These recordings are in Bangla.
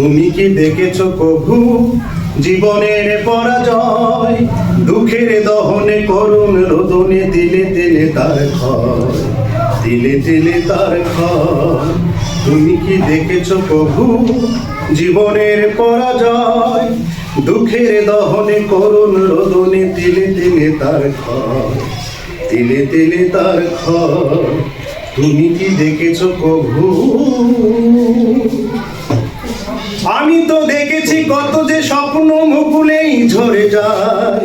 তুমি কি দেখেছো কভু জীবনের পরাজয়? দুঃখের দহনে করুণ রোদনে তিলে তিলে তার ক্ষয়, তিলে তিলে তার ক্ষয়। তুমি কি দেখেছো কভু জীবনের পরাজয়? দুঃখের দহনে করুণ রোদনে তিলে তিলে তার ক্ষয়, তিলে তিলে তার ক্ষয়। তুমি কি দেখেছো কভু? আমি তো দেখেছি কত যে স্বপ্ন মুকুলেই ঝরে যায়,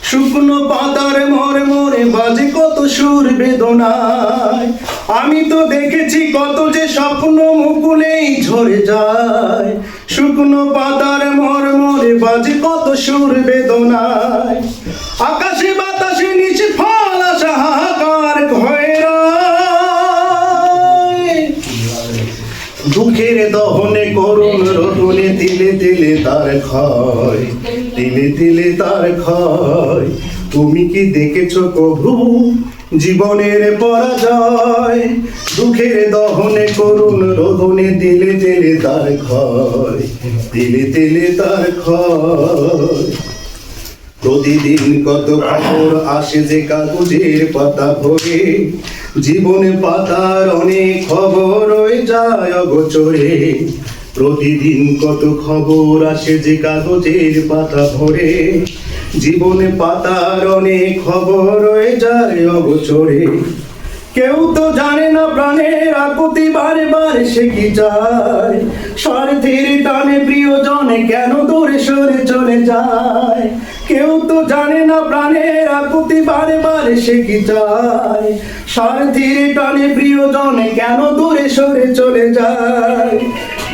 শুকনো পাতার মরে মরে বাজে কত সুর বেদনায়। আমি তো দেখেছি কত যে স্বপ্ন মুকুলেই ঝরে যায়, শুকনো পাতার মরে মরে বাজে কত সুর বেদনায়। আকাশে বাতাসে নিচে ফল আসা হাহাকার হয়ে দুঃখের দহনে করুণ রোদনে তিলে তিলে তার ক্ষয়, তিলে তিলে তার ক্ষয়। তুমি কি দেখেছো কভু জীবনের পরাজয়? দুঃখের দহনে করুণ রোদনে তিলে তিলে তার ক্ষয়, তিলে তিলে তার ক্ষয়। প্রতিদিন কত খবর আসে যে কাগজের পাতা ভরে, জীবনে পাতার অনেক খবর রয়ে যায় অগোচরে। প্রতিদিন কত খবর আসে যে কাগজের পাতা ভরে, জীবনে পাতার অনেক খবর রয়ে যায় অগোচরে। কেউ তো জানে না প্রাণের আকুতি বারে বারে সে কি চায়, স্বার্থের টানে প্রিয়জনে কেন দূরে সরে চলে যায়। কেউ তো জানে না প্রাণের আকুতি বারে বারে সে কি চায়, স্বার্থের টানে প্রিয়জনে কেন দূরে সরে চলে যায়।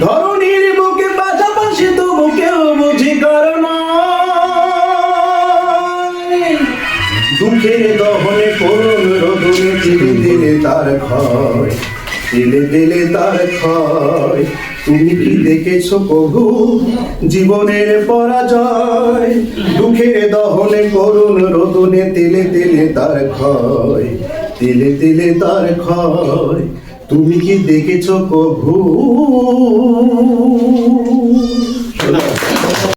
ধরনীর বুকে পাশাপাশি তবু কেউ বুঝি কারণ দুঃখের দহনে করুণ রোদনে তিলে তিলে তার ক্ষয়, তিলে তিলে তার ক্ষয়। তুমি কি দেখেছো কভু জীবনের পরাজয়? দুঃখের দহনে করুণ রোদনে তিলে তিলে তার ক্ষয়, তিলে তিলে তার ক্ষয়। তুমি কি দেখেছো কভু?